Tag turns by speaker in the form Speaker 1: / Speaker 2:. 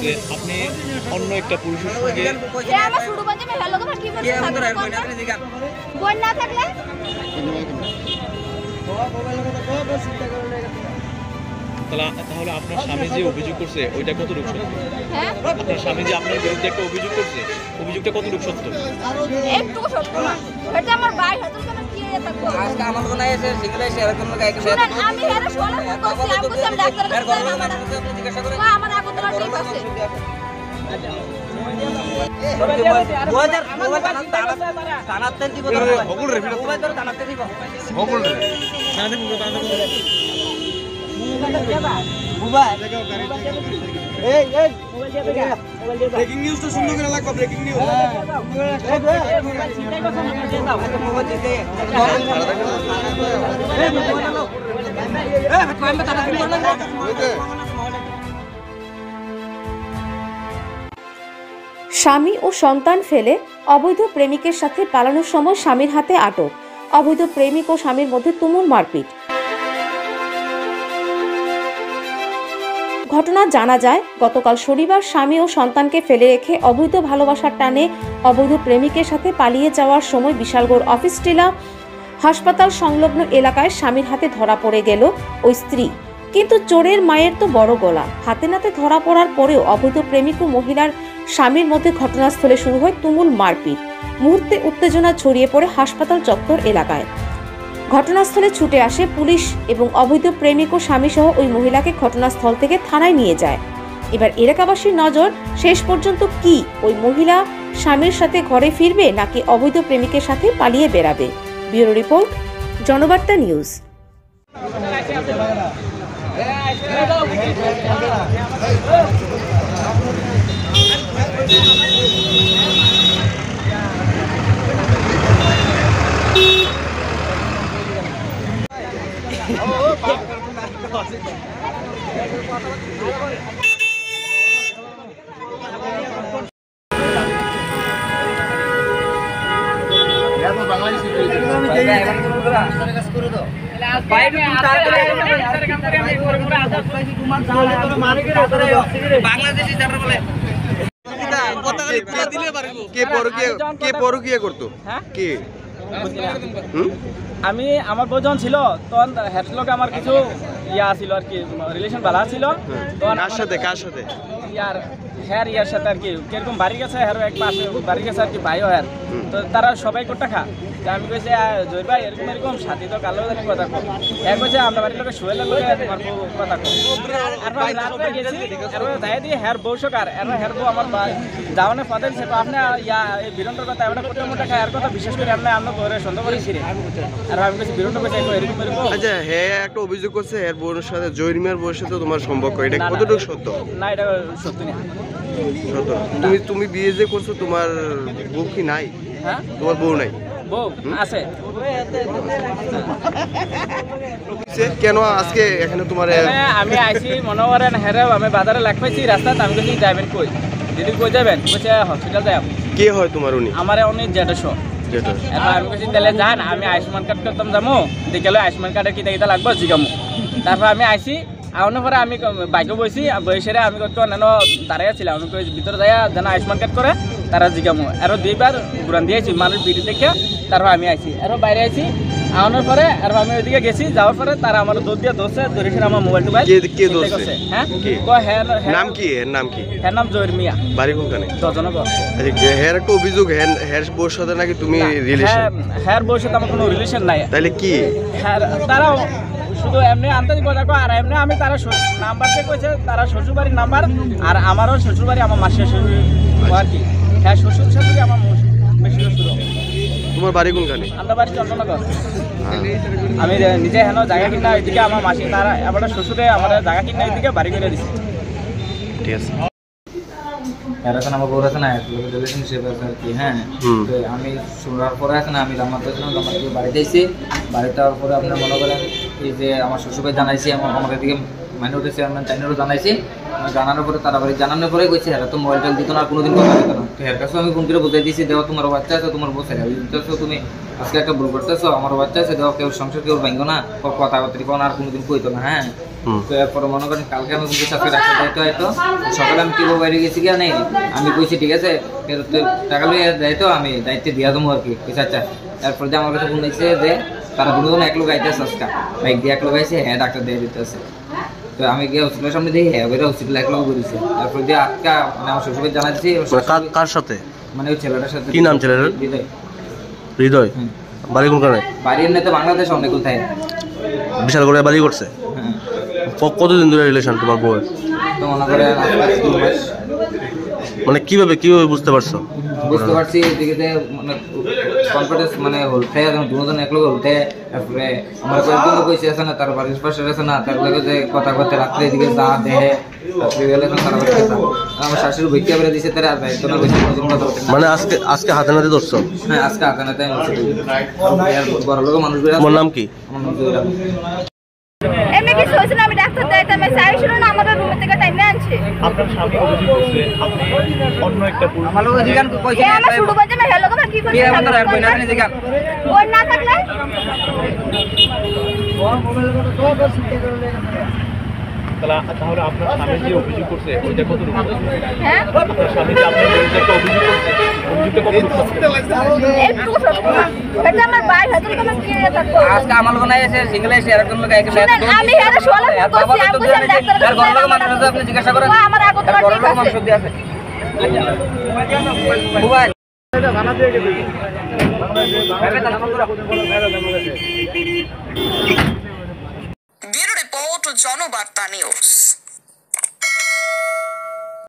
Speaker 1: যে আপনি অন্য একটা পুরুষের সঙ্গে
Speaker 2: আমার ছোট বাচ্চা মেয়ে লোক কি বলছে বই না থাকলে
Speaker 1: তাহলে আপনার স্বামী যে অভিযোগ করছে ওইটা কতটুকু সত্য? আপনার স্বামী যে আপনার বিরুদ্ধে একটা অভিযোগ করছে, অভিযোগটা কতটুকু সত্য?
Speaker 2: একটু সত্য না, এটা আমার ভাই হাতে কেন কি থাকবো
Speaker 3: আজকে আমার কোন এসে সিগরে শেয়ার করতে গায় কিছু
Speaker 2: আমি এর সোলা করছি আমি বলছি আমি ডাক্তার কাছে
Speaker 3: জিজ্ঞাসা করে
Speaker 2: আমার আগত না ঠিক আছে
Speaker 4: ব্রেকিং নিউজ তো সুন্দর করে লাগবে ব্রেকিং নিউজ
Speaker 5: স্বামী ও সন্তান ফেলে অবৈধ প্রেমিকের সাথে পালানোর সময় স্বামীর হাতে আটক। অবৈধ প্রেমিক ও স্বামীর মধ্যে তুমুল মারপিট। ঘটনা জানা যায় গতকাল শনিবার স্বামী ও সন্তানকে ফেলে রেখে অবৈধ ভালোবাসার টানে অবৈধ প্রেমিকের সাথে পালিয়ে যাওয়ার সময় বিশালগড় অফিস টিলা হাসপাতাল সংলগ্ন এলাকায় স্বামীর হাতে ধরা পড়ে গেল ওই স্ত্রী। কিন্তু চোরের মায়ের তো বড় গলা। হাতে নাতে ধরা পড়ার পরেও অবৈধ প্রেমিক ও মহিলার স্বামীর মধ্যে ঘটনাস্থলে শুরু হয় তুমুল মারপিট। মুহূর্তে উত্তেজনা ছড়িয়ে পড়ে হাসপাতাল চত্বর এলাকায়। ঘটনাস্থলে ছুটে আসে পুলিশ এবং অবৈধ প্রেমিক ও স্বামী সহ ওই মহিলাকে ঘটনাস্থল থেকে থানায় নিয়ে যায়। এবার এলাকাবাসীর নজর শেষ পর্যন্ত কি ওই মহিলা স্বামীর সাথে ঘরে ফিরবে নাকি অবৈধ প্রেমিকের সাথে পালিয়ে বেরাবে। Bureau report, Janabarta news.
Speaker 6: আমি আমার বউ যখন ছিল তখন হেডলকে আমার কিছু ইয়া ছিল আর কি, রিলেশন ভালো ছিল। তখন কার সাথে ইয়ার হ্যার ইয়ার সাথে আর কি কিরকম বাড়ি গেছে, হ্যার এক পাশে বাড়ি গেছে আর কি, ভাইও হ্যার। তো তারা সবাই কোটা খা। আমি কইছি জয় ভাই এরকম এরকম সাথী তো কালো জানি কথা কো। এক কইছে আমরা বাড়ির লোকে শুয়েলের লোকে তোমার বউ কথা কো। আর আমি রাতে গেছি আর যাই দিয়ে হ্যার বউ সকার আর হ্যার বউ আমার যাওনে পথে সে আপনি ইয়া এই বীরন্ডর কথা এমন কোটা মোটা খায় আর কথা বিশেষ করে আমরা করে সন্দেহ করি ছিরে। আর আমি কইছি বীরন্ড কইছে এরকম এরকম।
Speaker 7: আচ্ছা হ্যাঁ একটা অভিযোগ করছে এর বউয়ের সাথে জয়রিমার বউয়ের সাথে তোমার সম্পর্ক, এটা কতটুকু সত্য?
Speaker 6: না এটা সত্য না।
Speaker 7: সত্য? তুমি বিয়ে যে করছো তোমার বউ কি নাই?
Speaker 6: হ্যাঁ
Speaker 7: তোমার বউ নাই?
Speaker 6: বউ আছে।
Speaker 7: কেন আজকে এখানে তোমার?
Speaker 6: আমি আইছি মনে করেন হ্যাঁ আমি বাজারে লাগ পাইছি রাস্তাতে। আমি কইছি যাবেন কই? দিদি কই যাবেন? কইছে হসপিটাল যাও।
Speaker 7: কে হয় তোমার উনি?
Speaker 6: আমার উনি জেঠশো। আমি কইছি তাহলে যান, আমি আয়ুষ্মান কার্ড করতাম যাবো দেখলে আয়ুষ্মান কার্ডের কিতা কিতা লাগবে জিগামো। তারপর আমি আইছি আউনের পরে আমি বাইকে বইছি, বইসেরে আমি অন্যান্য দাঁড়াই ছিলাম। আমি কই ভিতরে যাইয়া যেন আয়ুষ্মান কার্ড করে তারা জিগামো। আরও দুইবার ঘুরান দিয়েছি মানুষ বিড়ি দেখে। তারপর আমি আইছি আরও বাইরে আইছি আউনের পরে আর আমি ওইদিকে গেছি। যাওয়ার পরে তারা আমার দৌড় দিয়ে ধরছে, ধরেছে আমার মোবাইল টোবাইল। হ্যাঁ
Speaker 7: নাম কি? এর নাম কি?
Speaker 6: হ্যাঁ নাম জহির মিয়া।
Speaker 7: বাড়ি কোনখানে?
Speaker 6: দজনগর।
Speaker 7: হ্যাঁ একটা অভিযোগ হ্যার বউর সাথে নাকি তুমি রিলেশন?
Speaker 6: হ্যার বউর সাথে আমার কোনো রিলেশন নাই।
Speaker 7: তাহলে কি? হ্যাঁ
Speaker 6: তারাও শুধু এমনি আন্তরিক কথা কয়। আর এমনি আমি তারা নাম্বার চেক করেছে, তারা শ্বশুরবাড়ির নাম্বার। আর আমারও শ্বশুরবাড়ি আমার মাসির শ্বশুর আর কি। হ্যাঁ শ্বশুর শাশুড়ি আমার বেশি শ্বশুর।
Speaker 7: তোমার বাড়ি কোনখানে?
Speaker 6: আমার বাড়ি চন্দননগর। আমি নিজে হেন জায়গা কিনা এদিকে আমার মাসি তারা আমার শ্বশুরে আমার জায়গা কিনা এদিকে বাড়ি করে দিচ্ছে।
Speaker 7: ঠিক আছে।
Speaker 3: এখন আমার বউর আছে না রিলেশনশিপ আছে আর কি। হ্যাঁ আমি শোনার পরে আছে না আমি জামাতে বাড়িতে এসেছি। বাড়িতে যাওয়ার পরে আপনার মনে করেন এই যে আমার শ্বশুরবাড়ি জানাইছি, আমাকে দিকে মাইনে উঠেছে, আমার চাইনেরও জানাইছি। আমি জানানোর পরে তারা বাড়ি জানানোর পরে কইছে হ্যাঁ তো মোবাইল টোল দিত না, কোনোদিন কথা দিত না। তো এর কাছেও আমি ফোন করে বুঝাই দিয়েছি দেওয়া তোমার বাচ্চা আছে, তোমার বউ ছেড়ে দিতেছো, তুমি আজকে একটা ভুল করতেছো, আমার বাচ্চা আছে দেওয়া, কেউ সংসার কেউ ভাঙো না, কথাবার্তা কোন আর কোনোদিন কইতো না। হ্যাঁ তো এরপরে মনে করেন কালকে আমি কিন্তু সাথে রাখতে যাইতে হয়তো সকালে আমি টিপো বাইরে গেছি কি নেই আমি কইছি ঠিক আছে টাকা লইয়া যাইতো আমি দায়িত্ব দিয়া দেবো আর কি কইছে আচ্ছা। তারপর যে আমার কাছে ফোন দিয়েছে যে তারা দুজন এক লোক আইতেছে আজকা বাইক দিয়ে এক লোক আইছে হ্যাঁ ডাক্তার দিয়ে দিতেছে। তো আমি গিয়ে হসপিটালের সামনে দেখি হ্যাঁ ওইটা হসপিটাল এক লোক করেছে। তারপর দিয়ে আজকা মানে আমার শ্বশুরকে জানাচ্ছি
Speaker 7: কার সাথে?
Speaker 3: মানে ওই ছেলেটার সাথে।
Speaker 7: কি নাম ছেলেটার?
Speaker 3: হৃদয়।
Speaker 7: হৃদয় বাড়ি কোনখানে?
Speaker 3: বাড়ি এমনি তো বাংলাদেশ অনেক কোথায়
Speaker 7: বিশাল করে বাড়ি করছে। কতদিন ধরে রিলেশন তোমার বউয়ের?
Speaker 3: তো মনে করে
Speaker 7: মানে কিভাবে বুঝতে পারছো?
Speaker 3: বুঝতে পারছি এদিকে যে মানে কনফিডেন্স মানে উঠে দুজন এক লোক উঠে তারপরে আমার কয়েকজন কইছে আছে না তার বাড়ির পাশে আছে না তার লগে যে কথা কথা রাত্রে এদিকে যা দেহে তারপরে গেলে তারা বাড়ি গেছে আমার শাশুড়ি ভিক্ষা করে দিছে তারা যাইতো না কইছে
Speaker 7: মানে আজকে হাতে নাতে ধরছো?
Speaker 3: হ্যাঁ আজকে হাতে নাতে বড় লোক মানুষ।
Speaker 7: তোমার নাম কি?
Speaker 3: আমার নাম জয়রাম।
Speaker 2: এমনি কিছু হয়েছে না আমি ডাক্তার দেখাইতাম চাইছিল না আমাদের রুমের থেকে টাইমে আনছে।
Speaker 1: আপনার স্বামী অভিযোগ করছে আপনি অন্য একটা পুরুষ
Speaker 3: আমার লোক জিগান কইছে
Speaker 2: আমার শুরু করতে আমি হ্যালো কি করতে
Speaker 3: কে আমাদের আর কইনা নি জিগান
Speaker 2: ওই না থাকলে
Speaker 1: তাহলে আপনার স্বামী যে অভিযোগ করছে ওইটা কত রূপ?
Speaker 2: হ্যাঁ
Speaker 1: আপনার স্বামী যে আপনার বিরুদ্ধে একটা অভিযোগ করছে অভিযোগটা কত রূপ?
Speaker 2: একটু সত্য না এটা আমার ভাই হাতে তো আমার কি থাকবো
Speaker 3: আজকে আমার লোক নাই এসে সিঙ্গেল এসে এরকম লোক এসে
Speaker 2: আমি হেরে সোলা ফোন করছি আমি কইছি ডাক্তার
Speaker 3: আর ঘর লোক মানুষ আছে আপনি জিজ্ঞাসা করেন
Speaker 2: আমার আগত
Speaker 3: ঘর
Speaker 2: ঠিক
Speaker 3: লোক
Speaker 2: আছে
Speaker 3: মানুষ দিয়ে আছে mobile
Speaker 8: bureau report Janabarta news.